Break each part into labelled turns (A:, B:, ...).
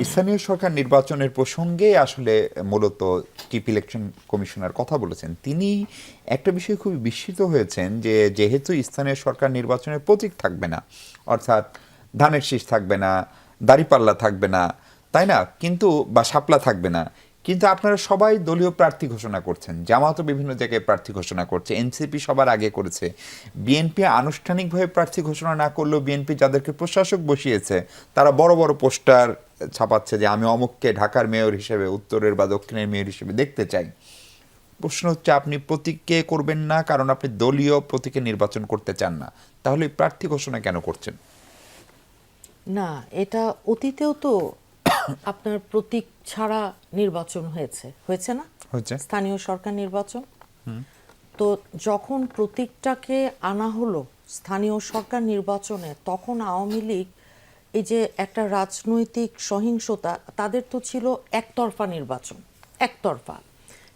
A: স্থানীয় সরকার নির্বাচনের প্রসঙ্গে আসলে মূলত চিফ ইলেকশন কমিশনার কথা বলেছেন। তিনি একটা বিষয়ে খুবই বিস্মিত হয়েছেন যে যেহেতু স্থানীয় সরকার নির্বাচনের প্রতীক থাকবে না, অর্থাৎ ধানের শীষ থাকবে না, দাঁড়িপাল্লা থাকবে না, তাই না, কিন্তু বা শাপলা থাকবে না, কিন্তু আপনারা সবাই দলীয় প্রার্থী ঘোষণা করছেন। জামাতও বিভিন্ন জায়গায় প্রার্থী ঘোষণা করছে, এনসিপি সবার আগে করেছে, বিএনপি আনুষ্ঠানিকভাবে প্রার্থী ঘোষণা না করলেও বিএনপি যাদেরকে প্রশাসক বসিয়েছে তারা বড় বড় পোস্টার ছাপাচ্ছে যে আমি অমুককে ঢাকার মেয়র হিসেবে, উত্তরের বা দক্ষিণের মেয়র হিসেবে দেখতে চাই। প্রশ্ন হচ্ছে আপনি প্রতীককে করবেন না কারণ আপনি দলীয় প্রতীকে নির্বাচন করতে চান না, তাহলে প্রার্থী ঘোষণা কেন করছেন?
B: না, এটা অতীতেও তো আপনার প্রতীক ছাড়া নির্বাচন হয়েছে না,
A: হচ্ছে
B: স্থানীয় সরকার নির্বাচন। তো যখন প্রতীকটাকে আনা হলো স্থানীয় সরকার নির্বাচনে, তখন আওয়ামী লীগ এই যে একটা রাজনৈতিক সহিংসতা, তাদের তো ছিল একতরফা নির্বাচন, একতরফা,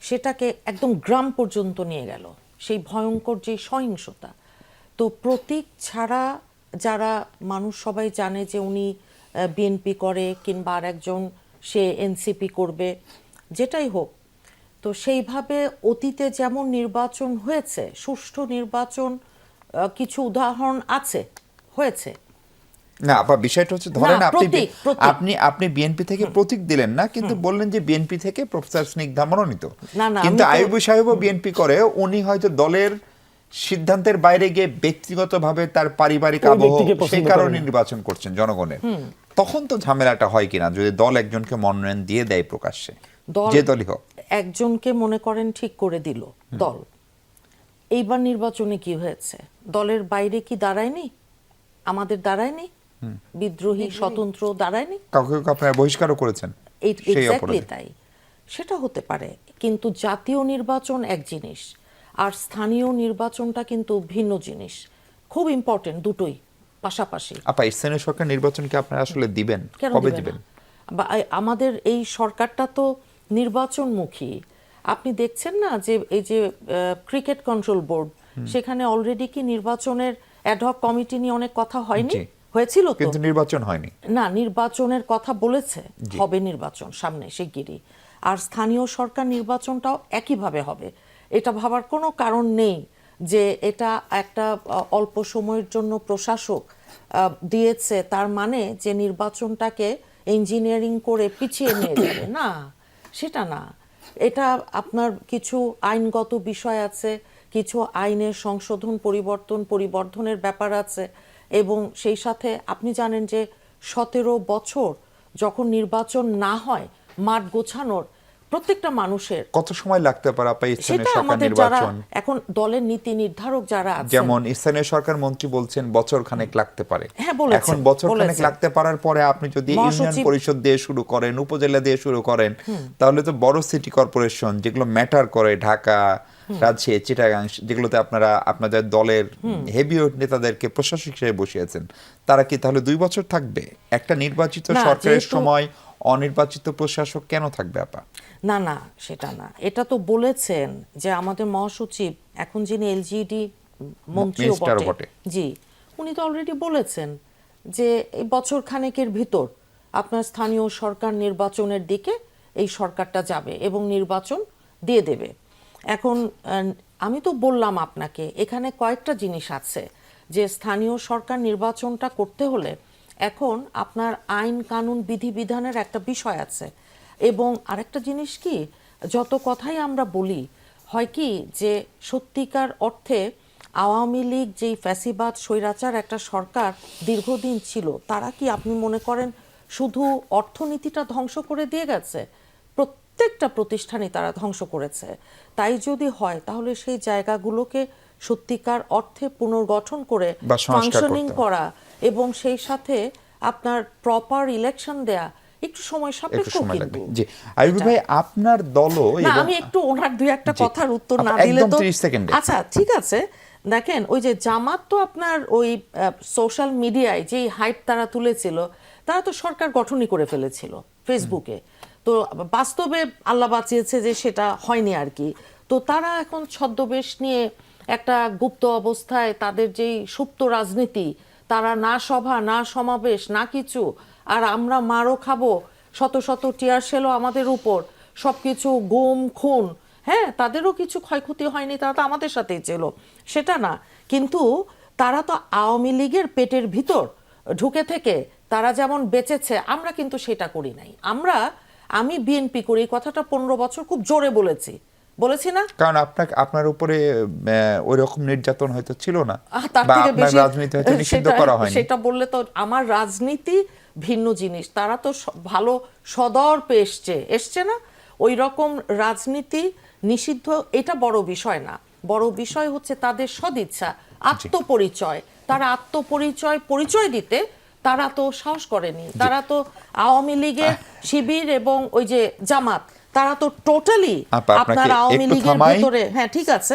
B: সেটাকে একদম গ্রাম পর্যন্ত নিয়ে গেল, সেই ভয়ঙ্কর যে সহিংসতা। তো প্রতীক ছাড়া যারা মানুষ সবাই জানে যে উনি বিএনপি করে কিংবা আর একজন সে এনসিপি করবে, যেটাই হোক, তো সেইভাবে অতীতে যেমন নির্বাচন হয়েছে, সুষ্ঠু নির্বাচন, কিছু উদাহরণ আছে, হয়েছে।
A: না আপা, বিষয়টা হচ্ছে ধরেন
B: না,
A: আপনি
B: প্রতীক।
A: আপনি আপনি বিএনপি থেকে প্রতীক দিলেন না, কিন্তু বললেন যে বিএনপি থেকে প্রফেসর স্নিগ্ধা মনোনীত।
B: না, না,
A: কিন্তু
B: আমি তো-
A: আইয়ুব সাহেবও বিএনপি করে, উনি হয়তো দলের সিদ্ধান্তের বাইরে গিয়ে ব্যক্তিগতভাবে তার পারিবারিক আবহ
C: ব্যক্তিকে পছন্দ
A: সেই
C: করেন
A: কারণে
C: না।
A: নির্বাচন করছেন জনগণের। তখন তো ঝামেলাটা হয় কিনা যদি দল একজনকে মনোনয়ন দিয়ে দেয় প্রকাশ্যে,
B: দল
A: যে দলই হোক।
B: একজনকে মনে করেন ঠিক করে দিল দল, এইবার নির্বাচনে কি হয়েছে? দলের বাইরে কি দাঁড়ায়নি? আমাদের দাঁড়ায়নি? বিদ্রোহী স্বতন্ত্র দাঁড়ায়নি?
A: কাউকে কাউকে আপনারা বহিষ্কারও করেছেন সেই
B: এক্স্যাক্টলি
A: অপরাধে।
B: তাই। সেটা হতে পারে, কিন্তু জাতীয় নির্বাচন এক জিনিস আর স্থানীয় নির্বাচনটা কিন্তু ভিন্ন জিনিস, খুব ইম্পর্টেন্ট দুটোই পাশাপাশি।
A: আপা, স্থানীয় সরকার নির্বাচনকে আপনারা আসলে দিবেন?
B: কেন
A: কবে
B: দিবে
A: দিবেন?
B: না? আমাদের এই সরকারটা তো নির্বাচনমুখী। আপনি দেখছেন না যে এই যে ক্রিকেট কন্ট্রোল বোর্ড, সেখানে অলরেডি কি নির্বাচনের অ্যাডহক কমিটি নিয়ে অনেক কথা হয়নি?
A: জি।
B: হয়েছিল তো,
A: কিন্তু নির্বাচন হয়নি।
B: না, নির্বাচনের কথা বলেছে, হবে নির্বাচন সামনে শিগগিরই। আর স্থানীয় সরকার নির্বাচনটাও একইভাবে হবে, এটা ভাবার কোনো কারণ নেই যে এটা একটা অল্প সময়ের জন্য প্রশাসক দিয়েছে তার মানে যে নির্বাচনটাকে ইঞ্জিনিয়ারিং করে পিছিয়ে নিয়ে যাবে, না, সেটা না। এটা আপনার কিছু আইনগত বিষয় আছে, কিছু আইনের সংশোধন পরিবর্ধনের ব্যাপার আছে, এবং সেই সাথে আপনি জানেন যে 17 বছর যখন নির্বাচন না হয়, মাঠ গোছানোর প্রত্যেকটা মানুষের
A: কত সময় লাগতে পারে আপা স্থানীয়
B: সেটা
A: সরকার
B: আমাদের যারা
A: নির্বাচন?
B: এখন দলের নীতি নির্ধারক যারা আছেন,
A: যেমন স্থানীয় সরকার মন্ত্রী বলছেন বছর খানেক লাগতে পারে।
B: হ্যাঁ, বলেছেন,
A: এখন বছর খানেক
B: বলেছেন।
A: লাগতে পারার পরে আপনি যদি ইউনিয়ন
B: মহাসচিব-
A: পরিষদ দিয়ে শুরু করেন, উপজেলা দিয়ে শুরু করেন, তাহলে তো বড় সিটি কর্পোরেশন যেগুলো ম্যাটার করে, ঢাকা, রাজশাহী, চিটাগাং, যেগুলোতে আপনারা আপনাদের দলের হেভিওয়েট নেতাদেরকে প্রশাসক হিসেবে বসিয়েছেন, তারা কি তাহলে 2 বছর থাকবে? একটা নির্বাচিত
B: না,
A: সরকারের
B: যেহেতু-
A: সময় অনির্বাচিত প্রশাসক কেন থাকবে আপা?
B: না, না, সেটা না। এটা তো বলেছেন যে আমাদের মহাসচিব, এখন যিনি এলজিডি মন্ত্রীও
A: মিনিস্টারও
B: বটে,
A: বটে।
B: জি, উনি তো অলরেডি বলেছেন যে এই বছর খানেকের ভিতর আপনার স্থানীয় সরকার নির্বাচনের দিকে এই সরকারটা যাবে এবং নির্বাচন দিয়ে দেবে। এখন আমি তো বললাম আপনাকে, এখানে কয়েকটা জিনিস আছে যে স্থানীয় সরকার নির্বাচনটা করতে হলে এখন আপনার আইন কানুন বিধিবিধানের একটা বিষয় আছে, এবং আরেকটা জিনিস কি, যত কথাই আমরা বলি হয় কি যে সত্যিকার অর্থে আওয়ামী লীগ যেই ফ্যাসিবাদ স্বৈরাচার একটা সরকার দীর্ঘদিন ছিল, তারা কি আপনি মনে করেন শুধু অর্থনীতিটা ধ্বংস করে দিয়ে গেছে? প্রত্যেকটা প্রতিষ্ঠানই তারা ধ্বংস করেছে। তাই যদি হয় তাহলে সেই জায়গাগুলোকে সত্যিকার অর্থে পুনর্গঠন করে
A: বা সংস্কার
B: ফাংশনিং
A: করতে হবে।
B: করা, এবং সেই সাথে আপনার প্রপার ইলেকশন দেয়া একটু সময়
A: একটু
B: সাপেক্ষ
A: সময় লাগবে।
B: কিন্তু।
A: জি, আইয়ুব ভাই, আপনার দলও
B: না,
A: এবং
B: আমি একটু ওনার দুই একটা
A: জি,
B: কথার উত্তর না
A: একদম
B: দিলে তো
A: 30 সেকেন্ডে।
B: আচ্ছা, ঠিক আছে। দেখেন, ওই যে জামাত তো আপনার ওই সোশ্যাল মিডিয়ায় যে হাইপ তারা তুলেছিল, তারা তো সরকার গঠনই করে ফেলেছিল ফেসবুকে। তো বাস্তবে আল্লাহ বাঁচিয়েছে যে সেটা হয়নি আর কি। তো তারা এখন ছদ্মবেশ নিয়ে একটা গুপ্ত অবস্থায় তাদের যেই সুপ্ত রাজনীতি, তারা না সভা না সমাবেশ না কিছু, আর আমরা মারও খাবো, শত শত টিয়ার শেলও আমাদের উপর, সবকিছু গুম খুন, হ্যাঁ তাদেরও কিছু ক্ষয়ক্ষতি হয়নি, তারা তো আমাদের সাথেই ছিল, সেটা না। কিন্তু তারা তো আওয়ামী লীগের পেটের ভিতর ঢুকে থেকে তারা যেমন বেঁচেছে, আমরা কিন্তু সেটা করি নাই। আমি বিএনপি করি, এই কথাটা 15 বছর খুব জোরে বলেছি না?
A: কারণ আপনার উপরে ওই রকম নির্যাতন হয়তো ছিল না,
B: তার
A: বা
B: থেকে
A: আপনার
B: বেশি
A: রাজনীতি হয়তো নিষিদ্ধ করা হয়নি।
B: সেটা বললে তো আমার রাজনীতি ভিন্ন জিনিস, তারা তো ভালো সদর্পে এসছে না, ওই রকম রাজনীতি নিষিদ্ধ এটা বড় বিষয় না। বড় বিষয় হচ্ছে তাদের সদিচ্ছা, আত্মপরিচয়। তারা পরিচয় দিতে তারা তো সাহস করেনি। তারা তো আওয়ামী লীগের শিবির এবং ওই যে জামাত, তারা তো টোটালি আপনার আওয়ামী লীগের ভেতরে, হ্যাঁ ঠিক আছে।